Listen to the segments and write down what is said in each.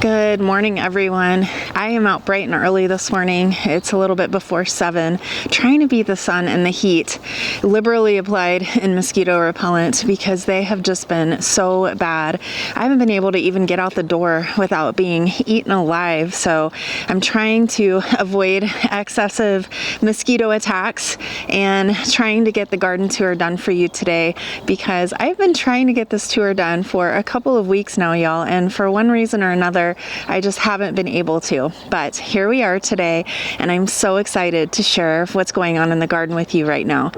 Good morning, everyone. I am out bright and early this morning. It's a little bit before 7, trying to beat the sun and the heat, liberally applied in mosquito repellent because they have just been so bad. I haven't been able to even get out the door without being eaten alive, so I'm trying to avoid excessive mosquito attacks and trying to get the garden tour done for you today because I've been trying to get this tour done for a couple of weeks now, y'all, and for one reason or another, I just haven't been able to. But here we are today, and I'm so excited to share what's going on in the garden with you right now.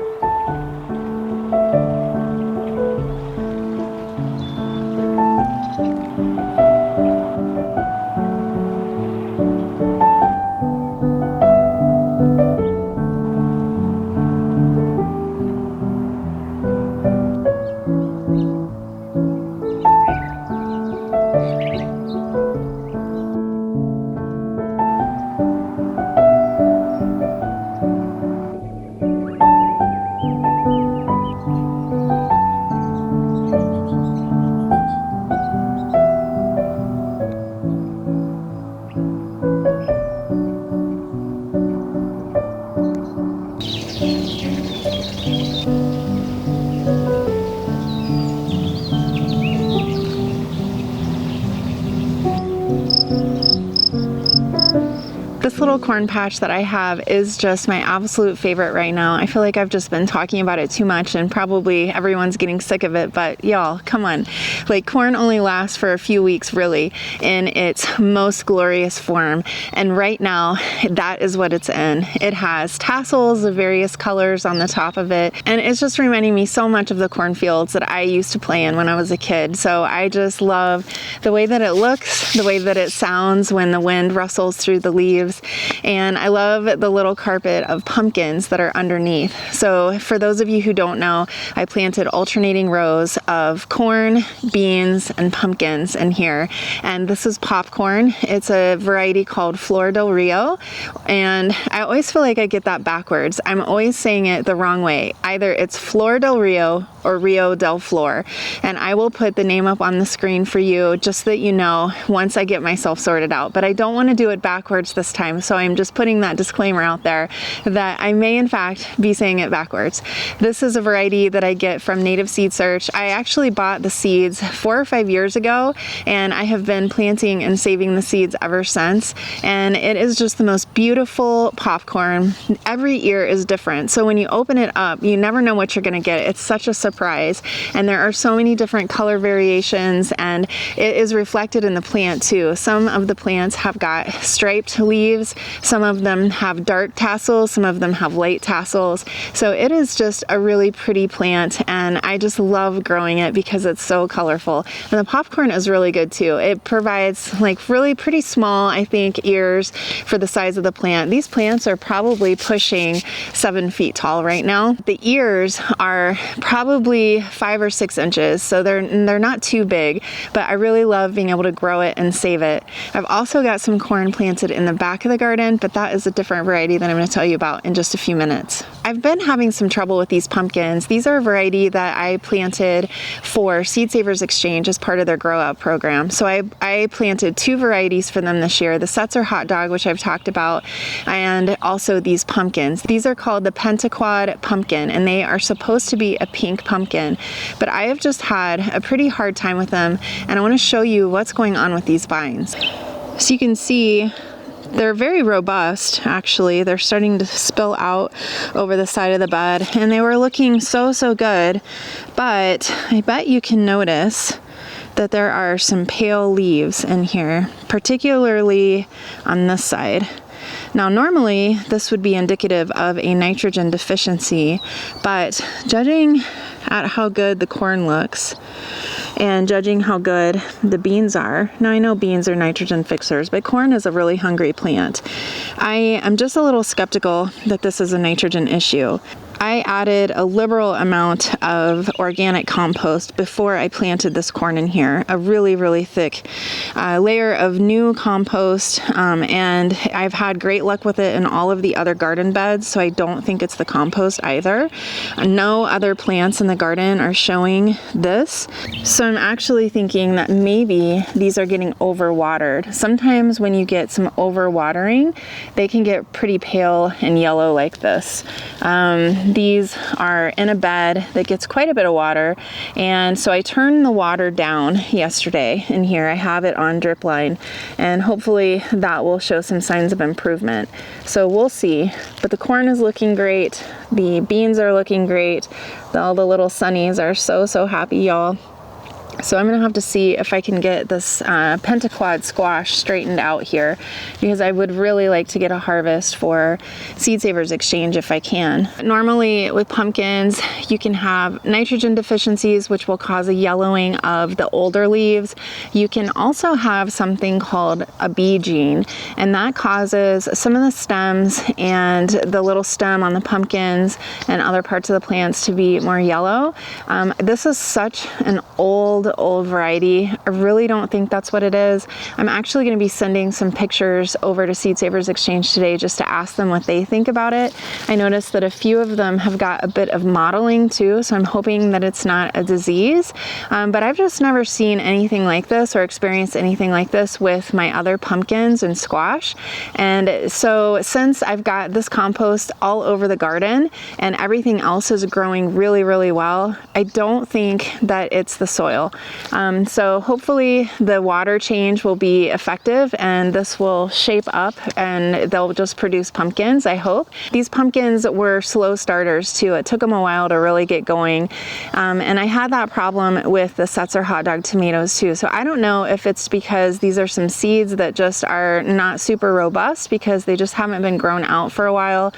This little corn patch that I have is just my absolute favorite right now. I feel like I've just been talking about it too much and probably everyone's getting sick of it, but y'all, come on. Like, corn only lasts for a few weeks really in its most glorious form, and right now that is what it's in. It has tassels of various colors on the top of it, and it's just reminding me so much of the cornfields that I used to play in when I was a kid. So I just love the way that it looks, the way that it sounds when the wind rustles through the leaves. And I love the little carpet of pumpkins that are underneath. So for those of you who don't know, I planted alternating rows of corn, beans, and pumpkins in here. And this is popcorn. It's a variety called Flor del Rio. And I always feel like I get that backwards. I'm always saying it the wrong way. Either it's Flor del Rio or Rio del Flor. And I will put the name up on the screen for you just so that you know once I get myself sorted out. But I don't want to do it backwards this time. So I'm just putting that disclaimer out there that I may in fact be saying it backwards. This is a variety that I get from Native Seed Search. I actually bought the seeds 4 or 5 years ago, and I have been planting and saving the seeds ever since. And it is just the most beautiful popcorn. Every ear is different. So when you open it up, you never know what you're going to get. It's such a surprise. And there are so many different color variations, and it is reflected in the plant too. Some of the plants have got striped leaves. Some of them have dark tassels, some of them have light tassels. So it is just a really pretty plant, and I just love growing it because it's so colorful. And the popcorn is really good too. It provides like really pretty small, I think, ears for the size of the plant. These plants are probably pushing 7 feet tall right now. The ears are probably 5 or 6 inches, so they're not too big, but I really love being able to grow it and save it. I've also got some corn planted in the back of the garden, but that is a different variety that I'm going to tell you about in just a few minutes. I've been having some trouble with these pumpkins. These are a variety that I planted for Seed Savers Exchange as part of their Grow Out program. So I planted 2 varieties for them this year. The Setzer Hot Dog, which I've talked about, and also these pumpkins. These are called the Pentaquad pumpkin, and they are supposed to be a pink pumpkin, but I have just had a pretty hard time with them, and I want to show you what's going on with these vines. So you can see they're very robust, actually. They're starting to spill out over the side of the bed, and they were looking so good, but I bet you can notice that there are some pale leaves in here, particularly on this side. Now, normally this would be indicative of a nitrogen deficiency, but judging at how good the corn looks and judging how good the beans are. Now, I know beans are nitrogen fixers, but corn is a really hungry plant. I am just a little skeptical that this is a nitrogen issue. I added a liberal amount of organic compost before I planted this corn in here, a really, really thick layer of new compost, and I've had great luck with it in all of the other garden beds, so I don't think it's the compost either. No other plants in the garden are showing this, so I'm actually thinking that maybe these are getting overwatered. Sometimes when you get some overwatering, they can get pretty pale and yellow like this. These are in a bed that gets quite a bit of water, and so I turned the water down yesterday in here. I have it on drip line, and hopefully that will show some signs of improvement. So we'll see, but the corn is looking great. The beans are looking great. All the little sunnies are so happy, y'all. So I'm gonna have to see if I can get this pentaquad squash straightened out here, because I would really like to get a harvest for Seed Savers Exchange if I can. Normally with pumpkins, you can have nitrogen deficiencies, which will cause a yellowing of the older leaves. You can also have something called a bee gene, and that causes some of the stems and the little stem on the pumpkins and other parts of the plants to be more yellow. This is such an old variety. I really don't think that's what it is. I'm actually going to be sending some pictures over to Seed Savers Exchange today just to ask them what they think about it. I noticed that a few of them have got a bit of mottling too, so I'm hoping that it's not a disease. But I've just never seen anything like this or experienced anything like this with my other pumpkins and squash. And so since I've got this compost all over the garden and everything else is growing really, really well, I don't think that it's the soil. So hopefully the water change will be effective and this will shape up and they'll just produce pumpkins, I hope. These pumpkins were slow starters too. It took them a while to really get going. And I had that problem with the Setzer hot dog tomatoes too. So I don't know if it's because these are some seeds that just are not super robust because they just haven't been grown out for a while.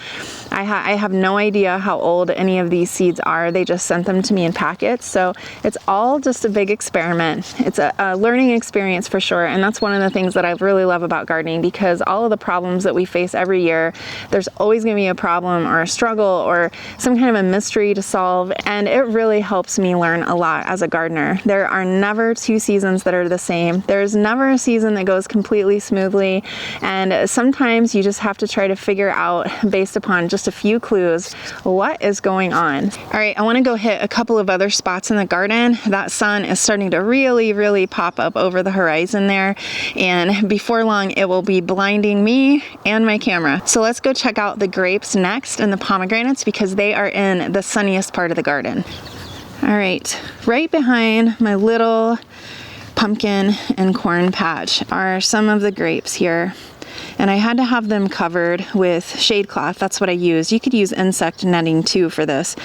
I have no idea how old any of these seeds are. They just sent them to me in packets. So it's all just a big experiment. It's a learning experience for sure. And that's one of the things that I really love about gardening, because all of the problems that we face every year, there's always going to be a problem or a struggle or some kind of a mystery to solve. And it really helps me learn a lot as a gardener. There are never two seasons that are the same. There's never a season that goes completely smoothly. And sometimes you just have to try to figure out, based upon just a few clues, what is going on. All right, I want to go hit a couple of other spots in the garden. That sun is starting to really pop up over the horizon there, and before long it will be blinding me and my camera. So let's go check out the grapes next and the pomegranates, because they are in the sunniest part of the garden. All right, right behind my little pumpkin and corn patch are some of the grapes here. And I had to have them covered with shade cloth. That's what I use. You could use insect netting too for this.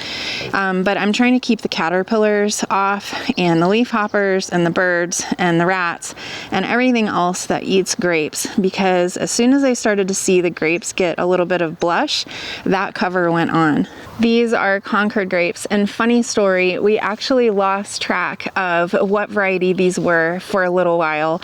But I'm trying to keep the caterpillars off and the leaf hoppers and the birds and the rats and everything else that eats grapes, because as soon as I started to see the grapes get a little bit of blush, that cover went on. These are Concord grapes, and funny story, we actually lost track of what variety these were for a little while.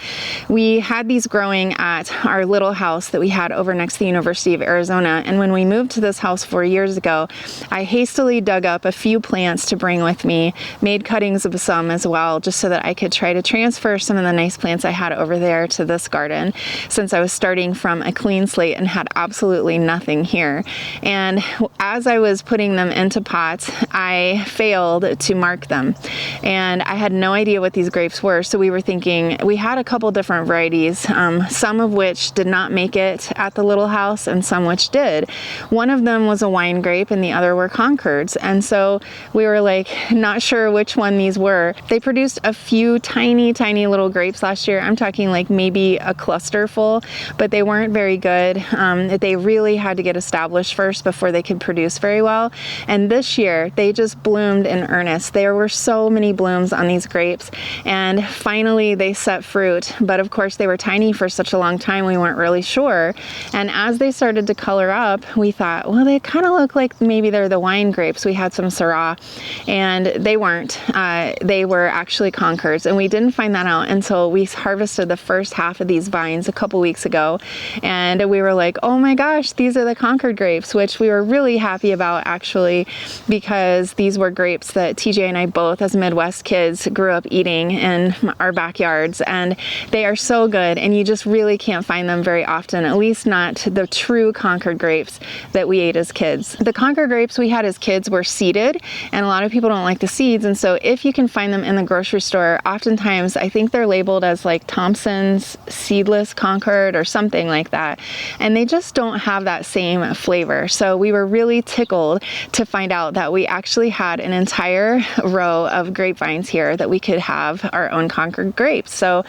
We had these growing at our little house that we had over next to the University of Arizona, and when we moved to this house 4 years ago, I hastily dug up a few plants to bring with me, made cuttings of some as well, just so that I could try to transfer some of the nice plants I had over there to this garden, since I was starting from a clean slate and had absolutely nothing here. And as I was putting them into pots, I failed to mark them, and I had no idea what these grapes were. So we were thinking, we had a couple different varieties, some of which did not make it at the little house and some which did. One of them was a wine grape and the other were Concords, and so we were like not sure which one these were. They produced a few tiny little grapes last year. I'm talking like maybe a cluster full, but they weren't very good. They really had to get established first before they could produce very well. And this year they just bloomed in earnest. There were so many blooms on these grapes, and finally they set fruit, but of course they were tiny for such a long time we weren't really sure store. And as they started to color up, we thought, well, they kind of look like maybe they're the wine grapes. We had some Syrah, and they weren't. They were actually Concords, and we didn't find that out until we harvested the first half of these vines a couple weeks ago. And we were like, oh my gosh, these are the Concord grapes, which we were really happy about, actually, because these were grapes that TJ and I both, as Midwest kids, grew up eating in our backyards, and they are so good, and you just really can't find them very often, at least not the true Concord grapes that we ate as kids. The Concord grapes we had as kids were seeded, and a lot of people don't like the seeds, and so if you can find them in the grocery store, oftentimes I think they're labeled as like Thompson's seedless Concord or something like that, and they just don't have that same flavor. So we were really tickled to find out that we actually had an entire row of grapevines here that we could have our own Concord grapes. So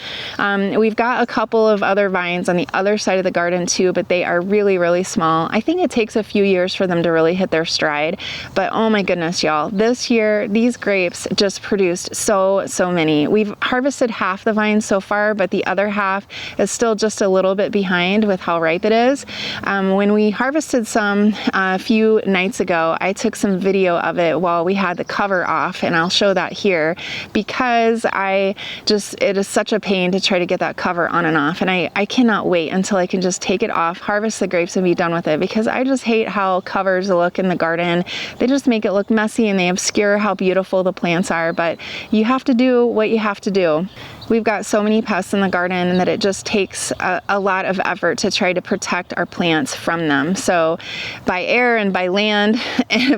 we've got a couple of other vines on the other side of the garden too, but they are really, really small. I think it takes a few years for them to really hit their stride, but oh my goodness, y'all, this year these grapes just produced so many. We've harvested half the vines so far, but the other half is still just a little bit behind with how ripe it is. When we harvested some a few nights ago, I took some video of it while we had the cover off, and I'll show that here because it is such a pain to try to get that cover on and off, and I cannot wait until I can just take it off, harvest the grapes, and be done with it, because I just hate how covers look in the garden. They just make it look messy and they obscure how beautiful the plants are, but you have to do what you have to do. We've got so many pests in the garden that it just takes a lot of effort to try to protect our plants from them. So by air and by land,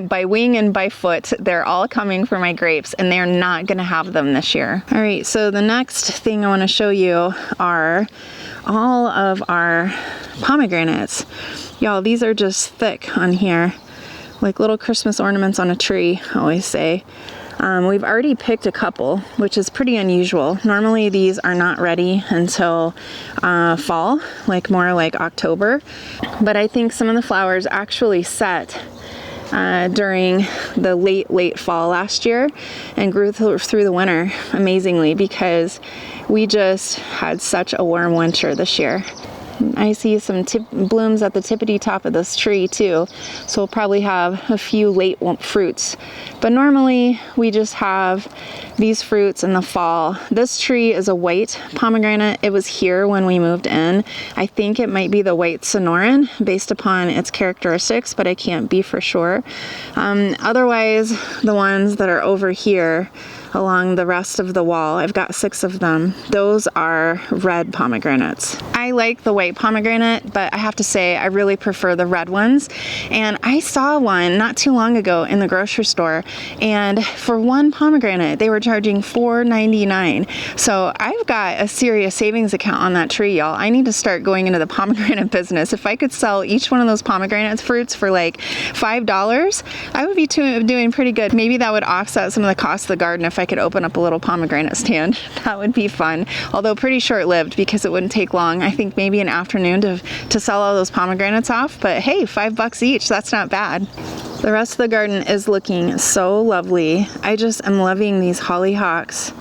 by wing and by foot, they're all coming for my grapes, and they're not gonna have them this year. All right, so the next thing I wanna show you are all of our pomegranates. Y'all, these are just thick on here, like little Christmas ornaments on a tree, I always say. We've already picked a couple, which is pretty unusual. Normally these are not ready until fall, like more like October. But I think some of the flowers actually set during the late fall last year and grew through the winter amazingly, because we just had such a warm winter this year. I see some blooms at the tippity top of this tree too, so we'll probably have a few late fruits. But normally we just have these fruits in the fall. This tree is a white pomegranate. It was here when we moved in. I think it might be the white Sonoran based upon its characteristics, but I can't be for sure. Otherwise, the ones that are over here along the rest of the wall, I've got 6 of them. Those are red pomegranates. I like the white pomegranate, but I have to say I really prefer the red ones. And I saw one not too long ago in the grocery store, and for one pomegranate they were charging $4.99. So I've got a serious savings account on that tree, y'all. I need to start going into the pomegranate business. If I could sell each one of those pomegranate fruits for like $5, I would be doing pretty good. Maybe that would offset some of the cost of the garden if I could open up a little pomegranate stand. That would be fun, although pretty short-lived because it wouldn't take long. I think maybe an afternoon to sell all those pomegranates off, but hey, $5 each, that's not bad. The rest of the garden is looking so lovely. I just am loving these hollyhocks.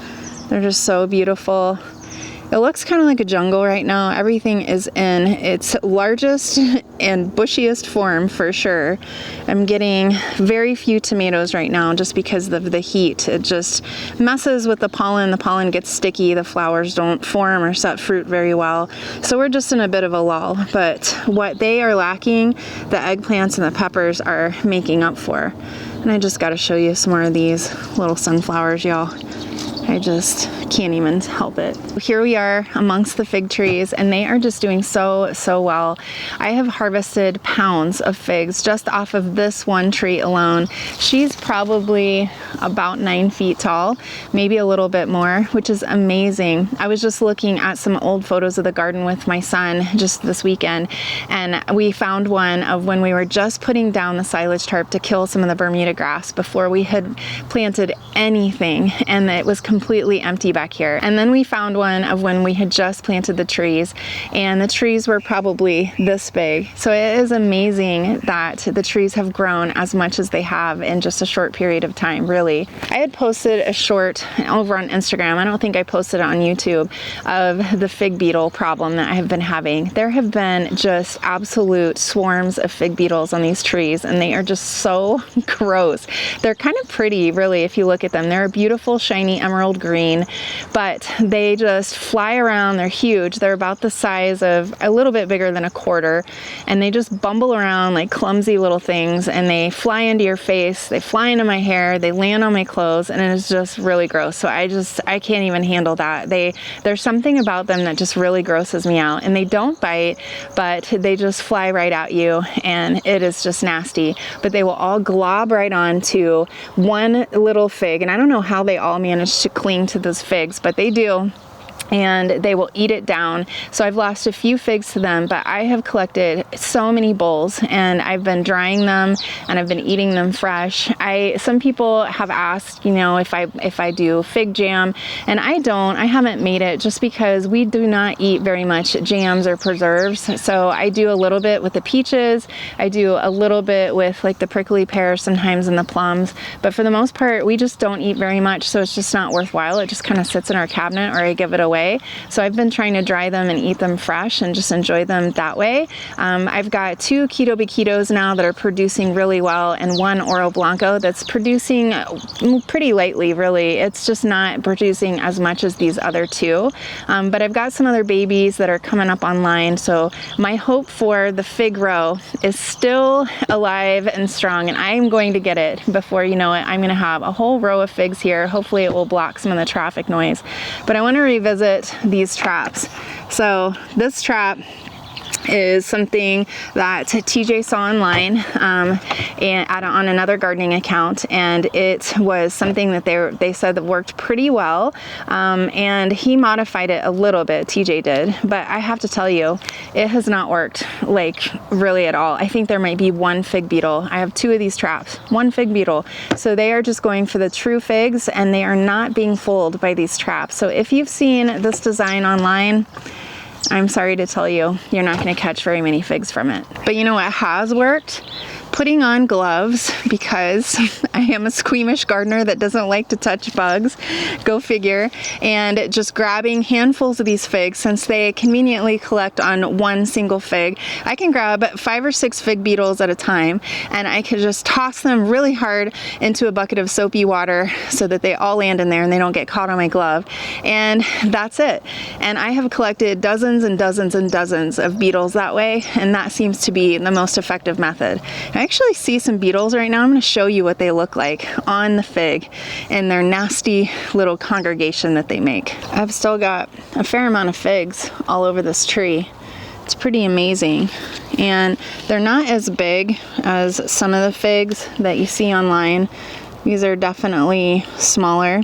They're just so beautiful. It looks kind of like a jungle right now. Everything is in its largest and bushiest form for sure. I'm getting very few tomatoes right now just because of the heat. It just messes with the pollen. The pollen gets sticky. The flowers don't form or set fruit very well. So we're just in a bit of a lull. But what they are lacking, the eggplants and the peppers are making up for. And I just got to show you some more of these little sunflowers, y'all. I just can't even help it. Here we are amongst the fig trees, and they are just doing so well. I have harvested pounds of figs just off of this one tree alone. She's probably about 9 feet tall, maybe a little bit more, which is amazing. I was just looking at some old photos of the garden with my son just this weekend, and we found one of when we were just putting down the silage tarp to kill some of the Bermuda grass before we had planted anything, and it was completely empty back here. And then we found one of when we had just planted the trees, and the trees were probably this big. So it is amazing that the trees have grown as much as they have in just a short period of time, really. I had posted a short over on Instagram, I don't think I posted it on YouTube, of the fig beetle problem that I have been having. There have been just absolute swarms of fig beetles on these trees, and they are just so gross. They're kind of pretty, really, if you look at them. They're a beautiful, shiny emerald green, but they just fly around. They're huge. They're about the size of a little bit bigger than a quarter, and they just bumble around like clumsy little things, and they fly into your face, they fly into my hair, they land on my clothes, and it is just really gross. So I can't even handle that. There's something about them that just really grosses me out, and they don't bite, but they just fly right at you, and it is just nasty. But they will all glob right on to one little fig, and I don't know how they all manage to cling to those figs, but they do. And they will eat it down. So I've lost a few figs to them, but I have collected so many bowls, and I've been drying them and I've been eating them fresh. Some people have asked, you know, if I do fig jam, and I haven't made it just because we do not eat very much jams or preserves. So I do a little bit with the peaches, I do a little bit with like the prickly pears sometimes and the plums, but for the most part we just don't eat very much, so it's just not worthwhile. It just kind of sits in our cabinet, or I give it away. So I've been trying to dry them and eat them fresh and just enjoy them that way. I've got 2 Keto Bikitos now that are producing really well, and 1 Oro Blanco that's producing pretty lightly, really. It's just not producing as much as these other 2. But I've got some other babies that are coming up online. So my hope for the fig row is still alive and strong, and I'm going to get it before you know it. I'm going to have a whole row of figs here. Hopefully it will block some of the traffic noise. But I want to revisit these traps. So this trap is something that TJ saw online on another gardening account, and it was something that they said that worked pretty well, and he modified it a little bit, TJ did, but I have to tell you, it has not worked like really at all. I think there might be 1 fig beetle. I have 2 of these traps, 1 fig beetle. So they are just going for the true figs, and they are not being fooled by these traps. So if you've seen this design online, I'm sorry to tell you, you're not going to catch very many figs from it. But you know what has worked? Putting on gloves, because I am a squeamish gardener that doesn't like to touch bugs, go figure, and just grabbing handfuls of these figs, since they conveniently collect on 1 single fig. I can grab 5 or 6 fig beetles at a time, and I can just toss them really hard into a bucket of soapy water so that they all land in there and they don't get caught on my glove, and that's it. And I have collected dozens and dozens and dozens of beetles that way, and that seems to be the most effective method. I actually see some beetles right now. I'm going to show you what they look like on the fig and their nasty little congregation that they make. I've still got a fair amount of figs all over this tree. It's pretty amazing, and they're not as big as some of the figs that you see online. These are definitely smaller,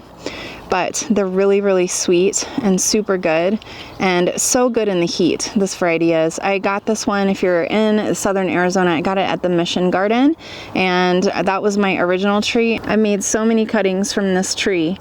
but they're really, really sweet and super good, and so good in the heat, this variety is. I got this one, if you're in southern Arizona, I got it at the Mission Garden, and that was my original tree. I made so many cuttings from this tree,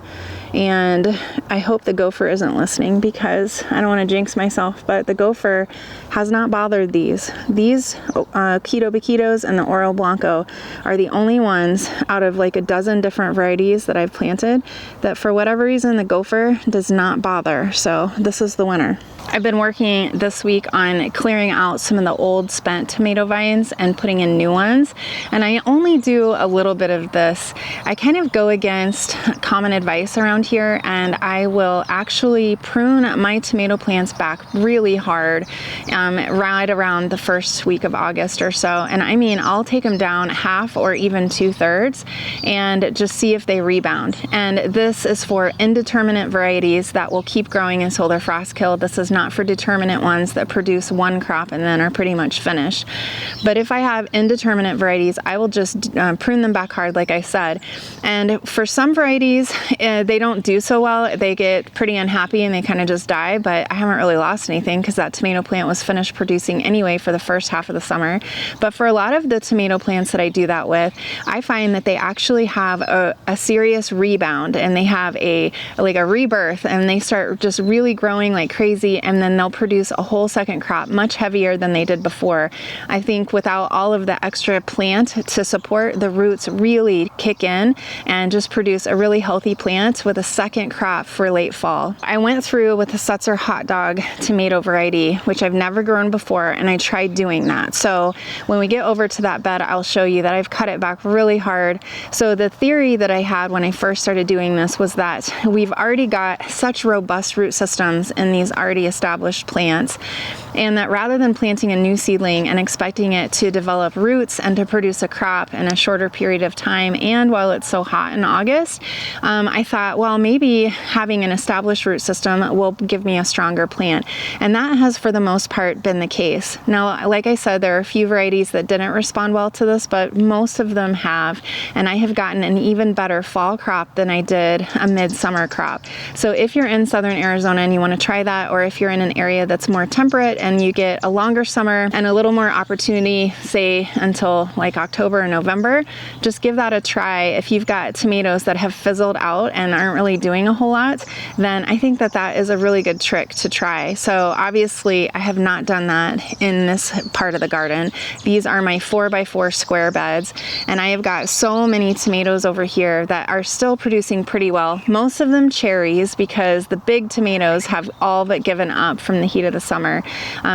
and I hope the gopher isn't listening, because I don't want to jinx myself, but the gopher has not bothered these. These Keto Bikitos and the Oro Blanco are the only ones out of like a dozen different varieties that I've planted that for whatever reason the gopher does not bother. So this is the winner. I've been working this week on clearing out some of the old spent tomato vines and putting in new ones, and I only do a little bit of this. I kind of go against common advice around here, and I will actually prune my tomato plants back really hard right around the first week of August or so. And I mean, I'll take them down half or even 2/3 and just see if they rebound. And this is for indeterminate varieties that will keep growing until they're frost killed. This is tomatoes, not for determinate ones that produce one crop and then are pretty much finished. But if I have indeterminate varieties, I will just prune them back hard, like I said. And for some varieties, they don't do so well. They get pretty unhappy and they kind of just die, but I haven't really lost anything because that tomato plant was finished producing anyway for the first half of the summer. But for a lot of the tomato plants that I do that with, I find that they actually have a serious rebound, and they have a rebirth, and they start just really growing like crazy, and then they'll produce a whole second crop much heavier than they did before. I think without all of the extra plant to support, the roots really kick in and just produce a really healthy plant with a second crop for late fall. I went through with the Setzer hot dog tomato variety, which I've never grown before, and I tried doing that. So when we get over to that bed, I'll show you that I've cut it back really hard. So the theory that I had when I first started doing this was that we've already got such robust root systems in these already established plants, and that rather than planting a new seedling and expecting it to develop roots and to produce a crop in a shorter period of time, and while it's so hot in August, I thought, well, maybe having an established root system will give me a stronger plant. And that has, for the most part, been the case. Now, like I said, there are a few varieties that didn't respond well to this, but most of them have. And I have gotten an even better fall crop than I did a midsummer crop. So if you're in southern Arizona and you want to try that, or if you're in an area that's more temperate and you get a longer summer and a little more opportunity, say until like October or November, just give that a try. If you've got tomatoes that have fizzled out and aren't really doing a whole lot, then I think that that is a really good trick to try. So obviously I have not done that in this part of the garden. These are my 4x4 square beds, and I have got so many tomatoes over here that are still producing pretty well. Most of them cherries, because the big tomatoes have all but given up from the heat of the summer.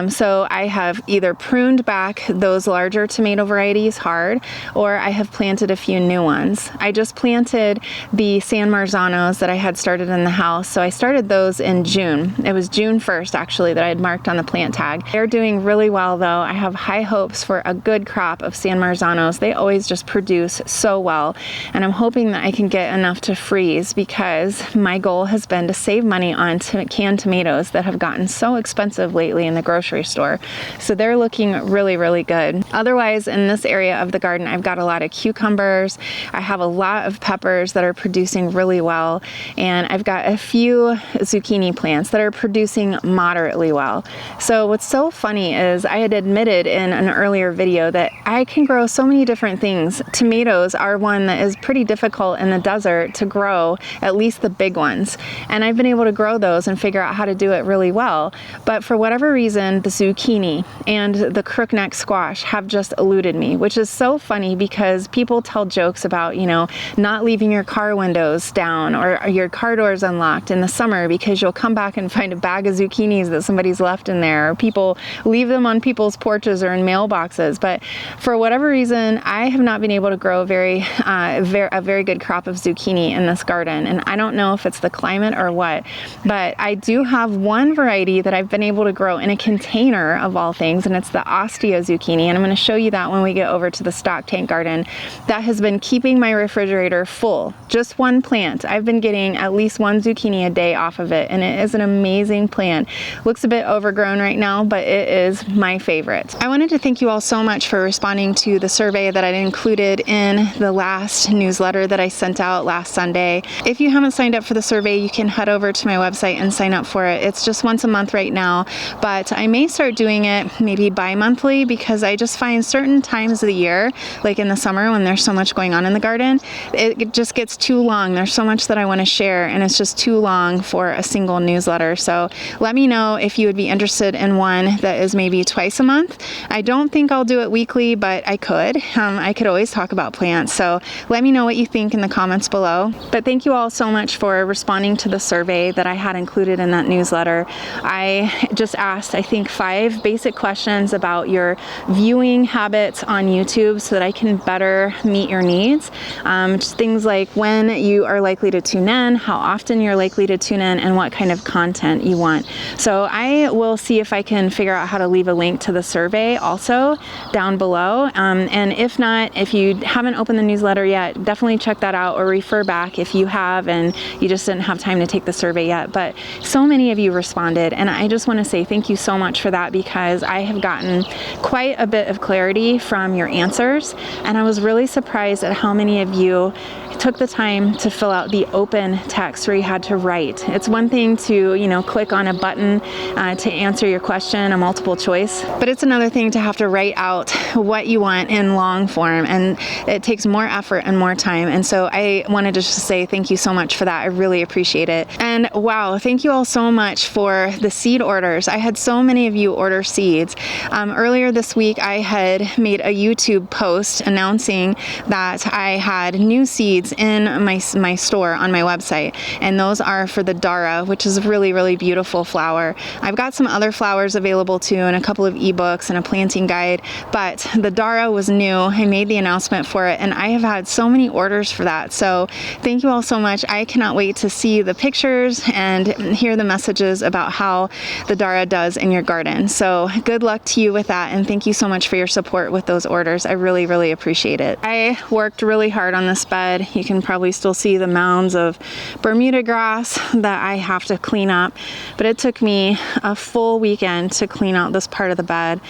So I have either pruned back those larger tomato varieties hard, or I have planted a few new ones. I just planted the San Marzanos that I had started in the house. So I started those in June. It was June 1st actually that I had marked on the plant tag. They're doing really well though. I have high hopes for a good crop of San Marzanos. They always just produce so well, and I'm hoping that I can get enough to freeze, because my goal has been to save money on canned tomatoes that have gotten so expensive lately in the grocery store. So they're looking really, really good. Otherwise, in this area of the garden, I've got a lot of cucumbers. I have a lot of peppers that are producing really well, and I've got a few zucchini plants that are producing moderately well. So what's so funny is I had admitted in an earlier video that I can grow so many different things. Tomatoes are one that is pretty difficult in the desert to grow, at least the big ones. And I've been able to grow those and figure out how to do it really well. But for whatever reason, the zucchini and the crookneck squash have just eluded me, which is so funny because people tell jokes about, you know, not leaving your car windows down or your car doors unlocked in the summer because you'll come back and find a bag of zucchinis that somebody's left in there, or people leave them on people's porches or in mailboxes. But for whatever reason, I have not been able to grow a very good crop of zucchini in this garden. And I don't know if it's the climate or what, but I do have one variety that I've been able to grow in a container of all things, and it's the Ostia zucchini. And I'm going to show you that when we get over to the stock tank garden. That has been keeping my refrigerator full. Just one plant. I've been getting at least one zucchini a day off of it, and it is an amazing plant. Looks a bit overgrown right now, but it is my favorite. I wanted to thank you all so much for responding to the survey that I included in the last newsletter that I sent out last Sunday. If you haven't signed up for the survey, you can head over to my website and sign up for it. It's just once a month right now, but I may start doing it maybe bi-monthly, because I just find certain times of the year, like in the summer when there's so much going on in the garden, it just gets too long. There's so much that I want to share, and it's just too long for a single newsletter. So let me know if you would be interested in one that is maybe twice a month. I don't think I'll do it weekly, but I could. I could always talk about plants. So let me know what you think in the comments below. But thank you all so much for responding to the survey that I had included in that newsletter. I just asked, I think, 5 basic questions about your viewing habits on YouTube so that I can better meet your needs. Just things like when you are likely to tune in, how often you're likely to tune in, and what kind of content you want. So I will see if I can figure out how to leave a link to the survey also down below. And if not, if you haven't opened the newsletter yet, definitely check that out, or refer back if you have and you just didn't have time to take the survey yet. But so many of you responded responded. And I just want to say thank you so much for that, because I have gotten quite a bit of clarity from your answers. And I was really surprised at how many of you took the time to fill out the open text where you had to write. It's one thing to, click on a button to answer your question, a multiple choice, but it's another thing to have to write out what you want in long form, and it takes more effort and more time. And so I wanted to just say thank you so much for that. I really appreciate it. And wow, thank you all so much for the seed orders. I had so many of you order seeds. Earlier this week, I had made a YouTube post announcing that I had new seeds in my store on my website, and those are for the Dara, which is a really, really beautiful flower. I've got some other flowers available too, and a couple of ebooks and a planting guide, but the Dara was new. I made the announcement for it, and I have had so many orders for that. So thank you all so much. I cannot wait to see the pictures and hear the messages about how the Dara does in your garden. So good luck to you with that, and thank you so much for your support with those orders. I really, really appreciate it. I worked really hard on this bed. You can probably still see the mounds of Bermuda grass that I have to clean up, but it took me a full weekend to clean out this part of the bed.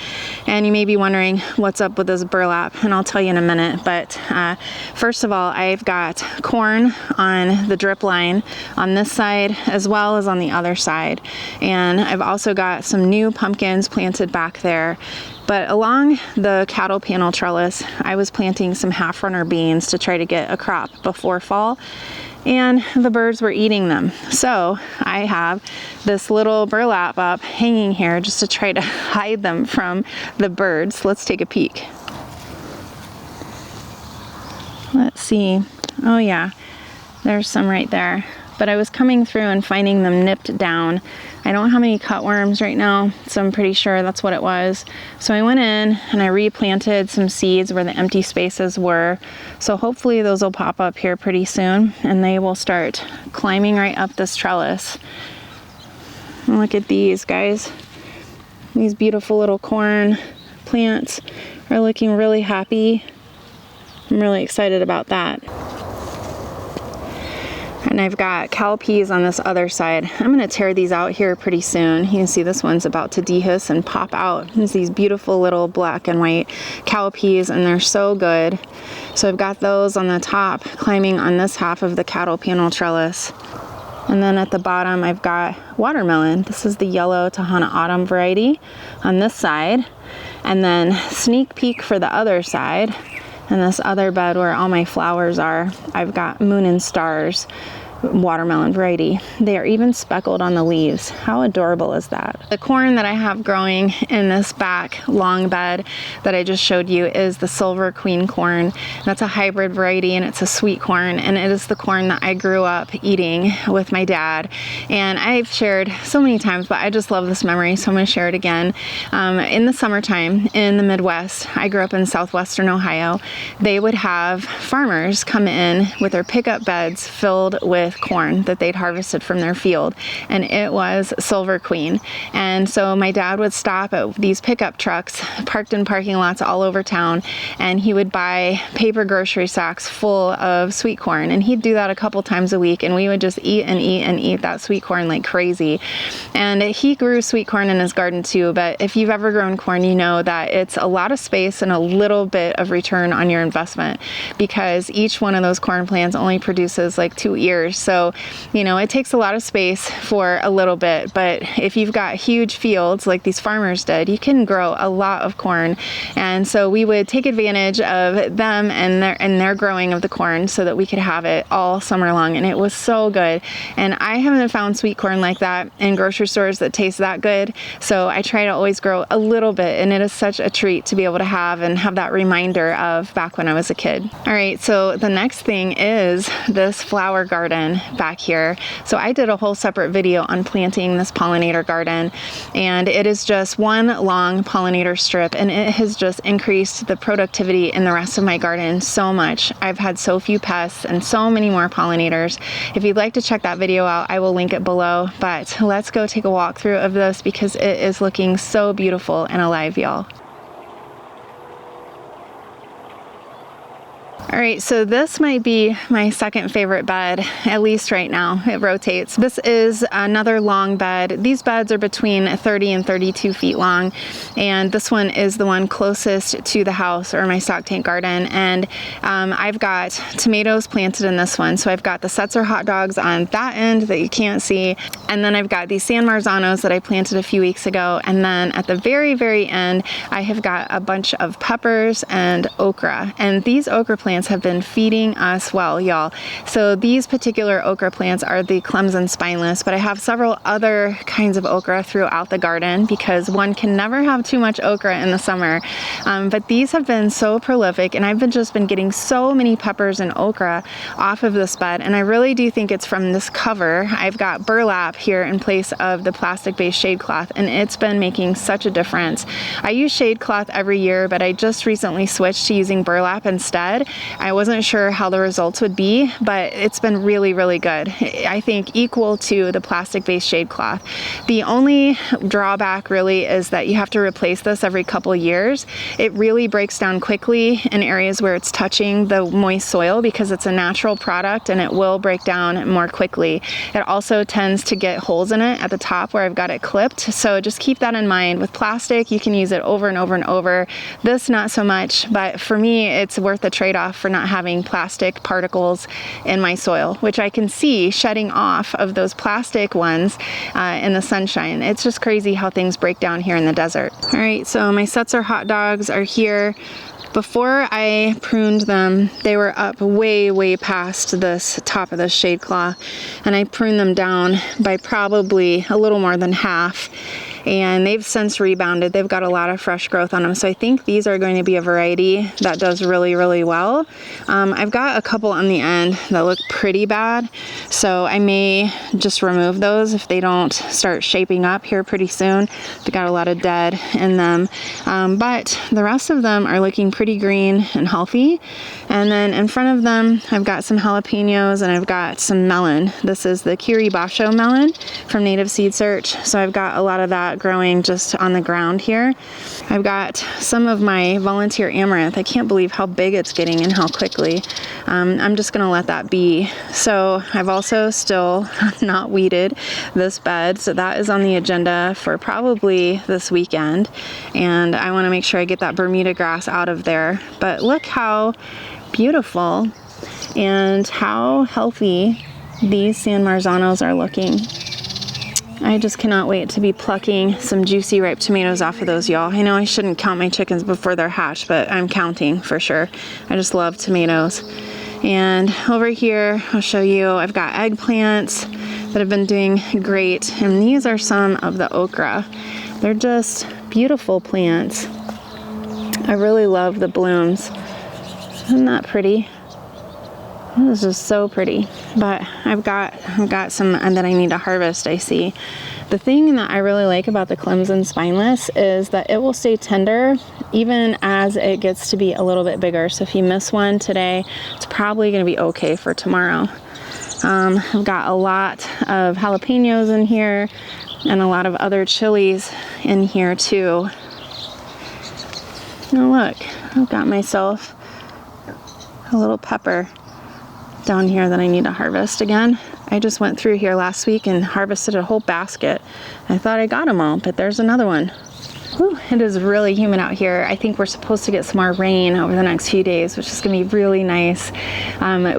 And you may be wondering what's up with this burlap, and I'll tell you in a minute. But first of all, I've got corn on the drip line on this side as well as on the other side, and I've also got some new pumpkins planted back there. But along the cattle panel trellis, I was planting some half-runner beans to try to get a crop before fall, and the birds were eating them. So I have this little burlap up hanging here just to try to hide them from the birds. Let's take a peek. Let's see. Oh yeah, there's some right there. But I was coming through and finding them nipped down. I don't have any cutworms right now, so I'm pretty sure that's what it was. So I went in and I replanted some seeds where the empty spaces were. So hopefully those will pop up here pretty soon, and they will start climbing right up this trellis. And look at these, guys. These beautiful little corn plants are looking really happy. I'm really excited about that. And I've got cowpeas on this other side. I'm going to tear these out here pretty soon. You can see this one's about to dehisce and pop out. There's these beautiful little black and white cowpeas, and they're so good. So I've got those on the top climbing on this half of the cattle panel trellis. And then at the bottom I've got watermelon. This is the yellow Tahana Autumn variety on this side. And then sneak peek for the other side. And this other bed where all my flowers are, I've got Moon and Stars watermelon variety. They are even speckled on the leaves. How adorable is that? The corn that I have growing in this back long bed that I just showed you is the Silver Queen corn. That's a hybrid variety, and it's a sweet corn, and it is the corn that I grew up eating with my dad. And I've shared so many times, but I just love this memory, so I'm going to share it again. In the summertime in the Midwest, I grew up in southwestern Ohio, they would have farmers come in with their pickup beds filled with corn that they'd harvested from their field, and it was Silver Queen. And so my dad would stop at these pickup trucks parked in parking lots all over town, and he would buy paper grocery sacks full of sweet corn, and he'd do that a couple times a week, and we would just eat and eat and eat that sweet corn like crazy. And he grew sweet corn in his garden too, but if you've ever grown corn, you know that it's a lot of space and a little bit of return on your investment, because each one of those corn plants only produces like 2 ears. So, it takes a lot of space for a little bit, but if you've got huge fields like these farmers did, you can grow a lot of corn. And so we would take advantage of them and their growing of the corn so that we could have it all summer long. And it was so good. And I haven't found sweet corn like that in grocery stores that taste that good. So I try to always grow a little bit, and it is such a treat to be able to have that reminder of back when I was a kid. All right, so the next thing is this flower garden back here. So I did a whole separate video on planting this pollinator garden, and it is just one long pollinator strip, and it has just increased the productivity in the rest of my garden so much. I've had so few pests and so many more pollinators. If you'd like to check that video out, I will link it below, but let's go take a walkthrough of this because it is looking so beautiful and alive, y'all. All right, so this might be my second favorite bed, at least right now. It rotates. This is another long bed. These beds are between 30 and 32 feet long, and this one is the one closest to the house or my stock tank garden. And I've got tomatoes planted in this one. So I've got the Setzer hot dogs on that end that you can't see, and then I've got these San Marzanos that I planted a few weeks ago, and then at the very, very end, I have got a bunch of peppers and okra, and these okra plants have been feeding us well, y'all. So these particular okra plants are the Clemson spineless, but I have several other kinds of okra throughout the garden because one can never have too much okra in the summer. But these have been so prolific, and I've just been getting so many peppers and okra off of this bed, and I really do think it's from this cover. I've got burlap here in place of the plastic-based shade cloth, and it's been making such a difference. I use shade cloth every year, but I just recently switched to using burlap instead. I wasn't sure how the results would be, but it's been really, really good. I think equal to the plastic-based shade cloth. The only drawback really is that you have to replace this every couple years. It really breaks down quickly in areas where it's touching the moist soil because it's a natural product and it will break down more quickly. It also tends to get holes in it at the top where I've got it clipped, so just keep that in mind. With plastic, you can use it over and over and over. This, not so much, but for me, it's worth the trade-off for not having plastic particles in my soil, which I can see shedding off of those plastic ones in the sunshine. It's just crazy how things break down here in the desert. All right, so my Setzer hot dogs are here. Before I pruned them, they were up way, way past this top of the shade cloth, and I pruned them down by probably a little more than half. And they've since rebounded. They've got a lot of fresh growth on them. So I think these are going to be a variety that does really, really well. I've got a couple on the end that look pretty bad. So I may just remove those if they don't start shaping up here pretty soon. They've got a lot of dead in them. But the rest of them are looking pretty green and healthy. And then in front of them, I've got some jalapenos and I've got some melon. This is the Kiribasho melon from Native Seed Search. So I've got a lot of that growing just on the ground here. I've got some of my volunteer amaranth. I can't believe how big it's getting and how quickly. I'm just gonna let that be. So I've also still not weeded this bed, so that is on the agenda for probably this weekend, and I want to make sure I get that Bermuda grass out of there. But look how beautiful and how healthy these San Marzanos are looking. I just cannot wait to be plucking some juicy ripe tomatoes off of those, y'all. I know I shouldn't count my chickens before they're hatched, but I'm counting for sure. I just love tomatoes. And over here, I'll show you, I've got eggplants that have been doing great. And these are some of the okra. They're just beautiful plants. I really love the blooms. Isn't that pretty? This is so pretty, but I've got some that I need to harvest, I see. The thing that I really like about the Clemson spineless is that it will stay tender even as it gets to be a little bit bigger. So if you miss one today, it's probably going to be okay for tomorrow. I've got a lot of jalapenos in here and a lot of other chilies in here too. Now look, I've got myself a little pepper down here that I need to harvest again. I just went through here last week and harvested a whole basket. I thought I got them all, but there's another one. Whew, it is really humid out here. I think we're supposed to get some more rain over the next few days, which is going to be really nice.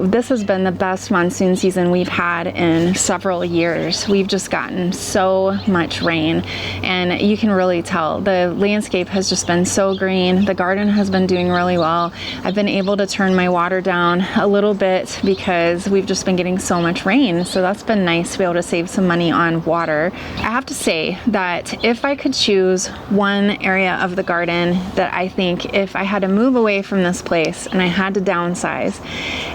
This has been the best monsoon season we've had in several years. We've just gotten so much rain, and you can really tell the landscape has just been so green. The garden has been doing really well. I've been able to turn my water down a little bit because we've just been getting so much rain. So that's been nice to be able to save some money on water. I have to say that if I could choose one area of the garden that I think if I had to move away from this place and I had to downsize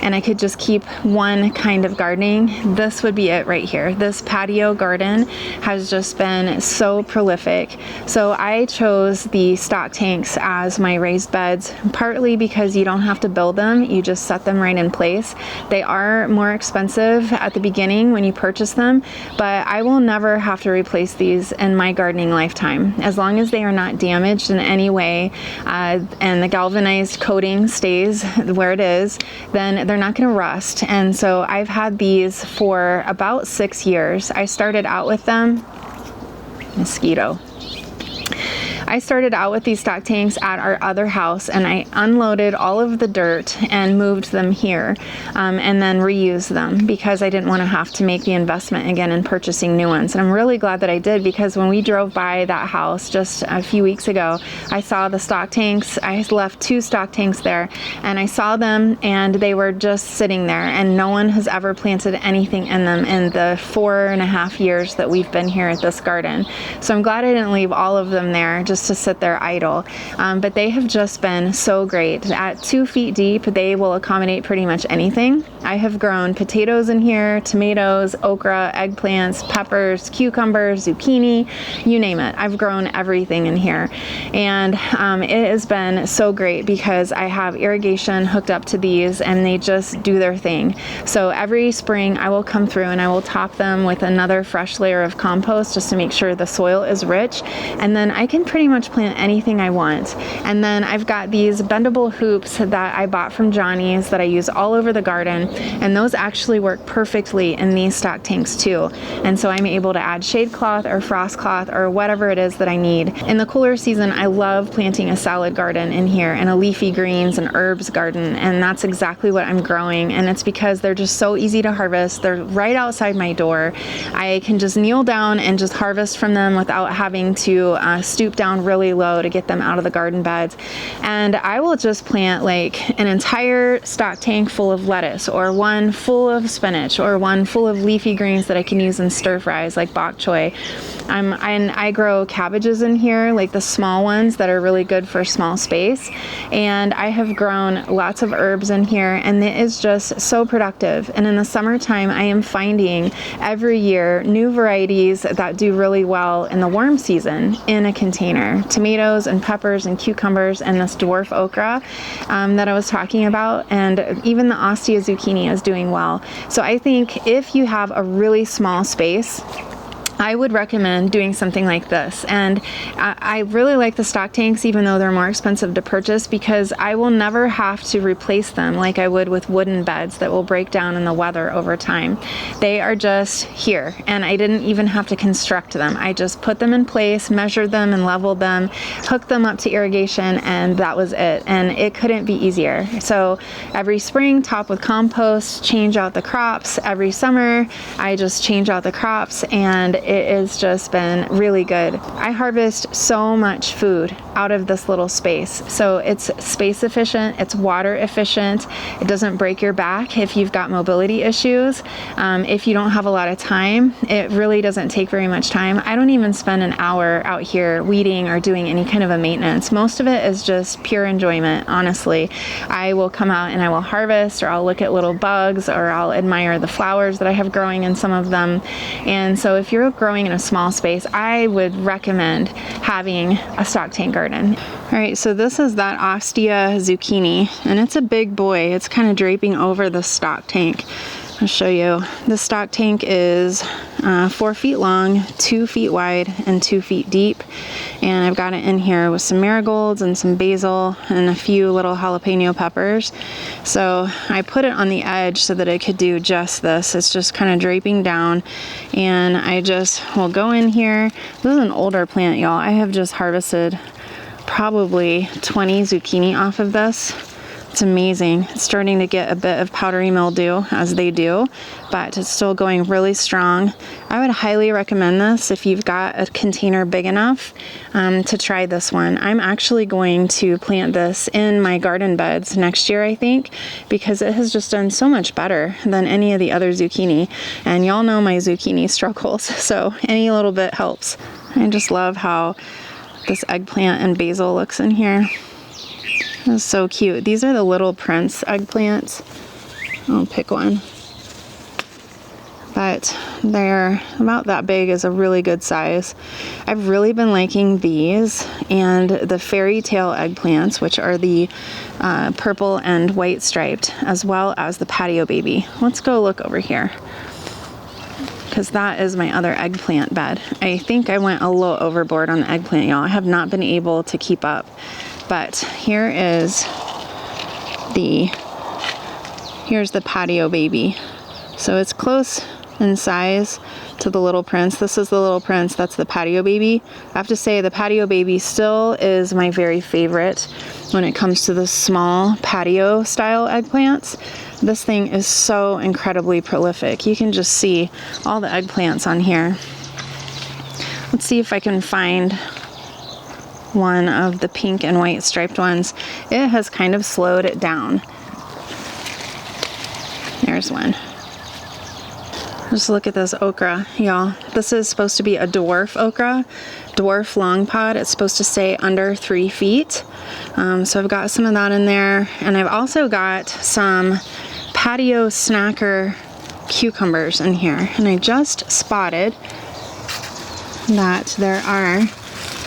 and I could just keep one kind of gardening, this would be it right here. This patio garden has just been so prolific. So I chose the stock tanks as my raised beds, partly because you don't have to build them, you just set them right in place. They are more expensive at the beginning when you purchase them, but I will never have to replace these in my gardening lifetime. As long as they they are not damaged in any way, and the galvanized coating stays where it is, then they're not going to rust. And so I've had these for about 6 years. I started out with them, mosquito. I started out with these stock tanks at our other house, and I unloaded all of the dirt and moved them here, and then reused them because I didn't want to have to make the investment again in purchasing new ones. And I'm really glad that I did, because when we drove by that house just a few weeks ago, I saw the stock tanks. I left 2 stock tanks there, and I saw them, and they were just sitting there, and no one has ever planted anything in them in the 4.5 years that we've been here at this garden. So I'm glad I didn't leave all of them there just to sit there idle. But they have just been so great. At 2 feet deep, they will accommodate pretty much anything. I have grown potatoes in here, tomatoes, okra, eggplants, peppers, cucumbers, zucchini, you name it. I've grown everything in here. And it has been so great because I have irrigation hooked up to these, and they just do their thing. So every spring I will come through and I will top them with another fresh layer of compost just to make sure the soil is rich. And then I can pretty much plant anything I want. And then I've got these bendable hoops that I bought from Johnny's that I use all over the garden, and those actually work perfectly in these stock tanks too. And so I'm able to add shade cloth or frost cloth or whatever it is that I need. In the cooler season, I love planting a salad garden in here and a leafy greens and herbs garden, and that's exactly what I'm growing. And it's because they're just so easy to harvest. They're right outside my door. I can just kneel down and just harvest from them without having to stoop down really low to get them out of the garden beds. And I will just plant like an entire stock tank full of lettuce, or one full of spinach, or one full of leafy greens that I can use in stir fries like bok choy. And I grow cabbages in here, like the small ones that are really good for small space. And I have grown lots of herbs in here, and it is just so productive. And in the summertime, I am finding every year new varieties that do really well in the warm season in a container. Tomatoes and peppers and cucumbers and this dwarf okra that I was talking about, and even the Ostia zucchini is doing well. So I think if you have a really small space, I would recommend doing something like this. And I really like the stock tanks, even though they're more expensive to purchase, because I will never have to replace them like I would with wooden beds that will break down in the weather over time. They are just here, and I didn't even have to construct them. I just put them in place, measured them and leveled them, hooked them up to irrigation, and that was it. And it couldn't be easier. So every spring, top with compost, change out the crops. Every summer, I just change out the crops, and it has just been really good. I harvest so much food out of this little space. So it's space efficient, it's water efficient, it doesn't break your back if you've got mobility issues. If you don't have a lot of time, it really doesn't take very much time. I don't even spend an hour out here weeding or doing any kind of a maintenance. Most of it is just pure enjoyment, honestly. I will come out and I will harvest, or I'll look at little bugs, or I'll admire the flowers that I have growing in some of them. And so if you're growing in a small space, I would recommend having a stock tank garden. All right, so this is that Ostia zucchini, and it's a big boy. It's kind of draping over the stock tank. I'll show you. The stock tank is 4 feet long, 2 feet wide, and 2 feet deep. And I've got it in here with some marigolds and some basil and a few little jalapeno peppers. So I put it on the edge so that it could do just this. It's just kind of draping down, and I just will go in here. This is an older plant, y'all. I have just harvested probably 20 zucchini off of this. It's amazing. It's starting to get a bit of powdery mildew, as they do, but it's still going really strong. I would highly recommend this if you've got a container big enough to try this one. I'm actually going to plant this in my garden beds next year, I think, because it has just done so much better than any of the other zucchini. And y'all know my zucchini struggles, so any little bit helps. I just love how this eggplant and basil looks in here. That's so cute. These are the little Prince eggplants. I'll pick one. But they're about that big, is a really good size. I've really been liking these and the fairy tale eggplants, which are the purple and white striped, as well as the patio baby. Let's go look over here. because that is my other eggplant bed. I think I went a little overboard on the eggplant, y'all. I have not been able to keep up. But here's the patio baby. So it's close in size to the Little Prince. This is the Little Prince, that's the patio baby. I have to say the patio baby still is my very favorite when it comes to the small patio style eggplants. This thing is so incredibly prolific. You can just see all the eggplants on here. Let's see if I can find one of the pink and white striped ones. It has kind of slowed it down. There's one. Just look at this okra, y'all. This is supposed to be a dwarf okra, dwarf long pod. It's supposed to stay under 3 feet. So I've got some of that in there. And I've also got some patio snacker cucumbers in here. And I just spotted that there are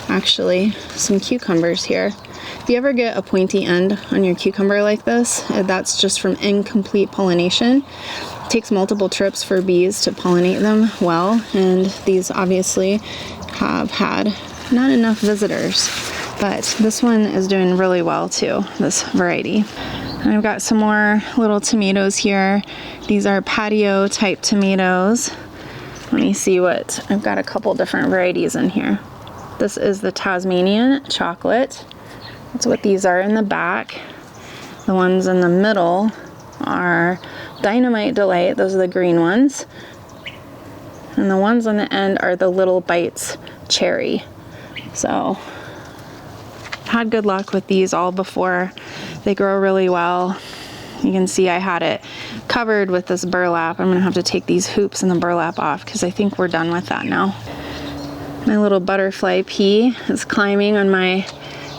actually some cucumbers here. If you ever get a pointy end on your cucumber like this, that's just from incomplete pollination. It takes multiple trips for bees to pollinate them well, and these obviously have had not enough visitors, but this one is doing really well too, this variety. And I've got some more little tomatoes here. These are patio type tomatoes. Let me see what, I've got a couple different varieties in here. This is the Tasmanian chocolate. That's what these are in the back. The ones in the middle are Dynamite Delight. Those are the green ones. And the ones on the end are the Little Bites Cherry. So, had good luck with these all before. They grow really well. You can see I had it covered with this burlap. I'm gonna have to take these hoops and the burlap off because I think we're done with that now. My little butterfly pea is climbing on my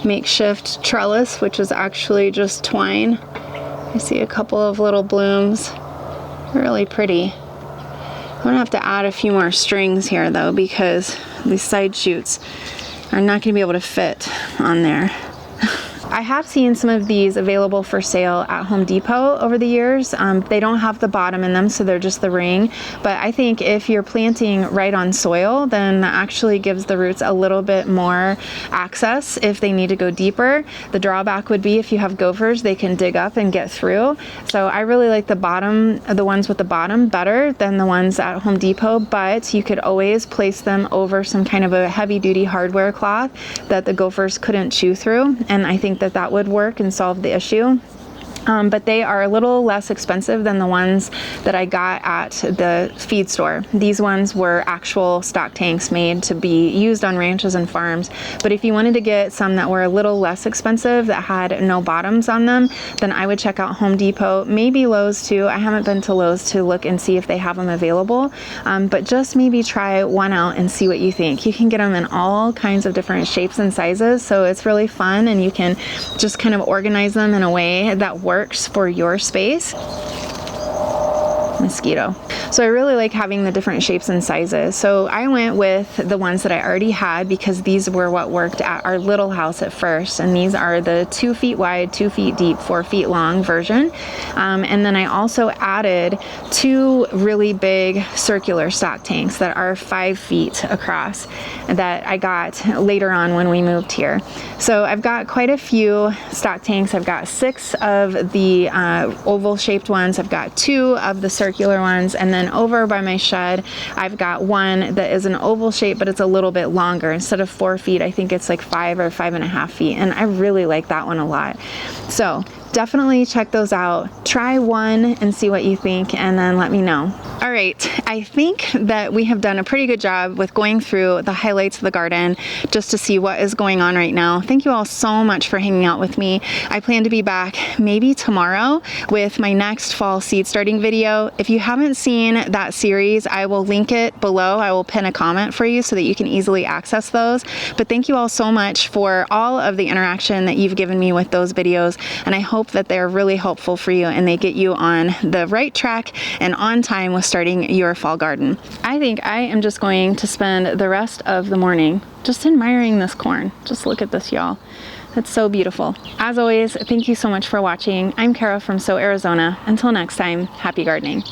makeshift trellis, which is actually just twine. I see a couple of little blooms. Really pretty. I'm gonna have to add a few more strings here though, because these side shoots are not gonna be able to fit on there. I have seen some of these available for sale at Home Depot over the years. They don't have the bottom in them, so they're just the ring. But I think if you're planting right on soil, then that actually gives the roots a little bit more access if they need to go deeper. The drawback would be if you have gophers, they can dig up and get through. So I really like the ones with the bottom better than the ones at Home Depot, but you could always place them over some kind of a heavy duty hardware cloth that the gophers couldn't chew through. And I think that would work and solve the issue. But they are a little less expensive than the ones that I got at the feed store. These ones were actual stock tanks made to be used on ranches and farms. But if you wanted to get some that were a little less expensive, that had no bottoms on them, then I would check out Home Depot, maybe Lowe's too. I haven't been to Lowe's to look and see if they have them available, but just maybe try one out and see what you think. You can get them in all kinds of different shapes and sizes, so it's really fun, and you can just kind of organize them in a way that works for your space. Mosquito. So I really like having the different shapes and sizes. So I went with the ones that I already had because these were what worked at our little house at first. And these are the 2 feet wide, 2 feet deep, 4 feet long version. And then I also added 2 really big circular stock tanks that are 5 feet across that I got later on when we moved here. So I've got quite a few stock tanks. I've got 6 of the oval shaped ones. I've got 2 of the circular ones, and then over by my shed I've got one that is an oval shape, but it's a little bit longer. Instead of 4 feet, I think it's like 5 or 5.5 feet, and I really like that one a lot. So definitely check those out. Try one and see what you think, and then let me know. All right, I think that we have done a pretty good job with going through the highlights of the garden just to see what is going on right now. Thank you all so much for hanging out with me. I plan to be back maybe tomorrow with my next fall seed starting video. If you haven't seen that series, I will link it below. I will pin a comment for you so that you can easily access those. But thank you all so much for all of the interaction that you've given me with those videos, and I hope that they're really helpful for you and they get you on the right track and on time with starting your fall garden. I think I am just going to spend the rest of the morning just admiring this corn. Just look at this, y'all. It's so beautiful. As always, thank you so much for watching. I'm Kara from So Arizona. Until next time, happy gardening.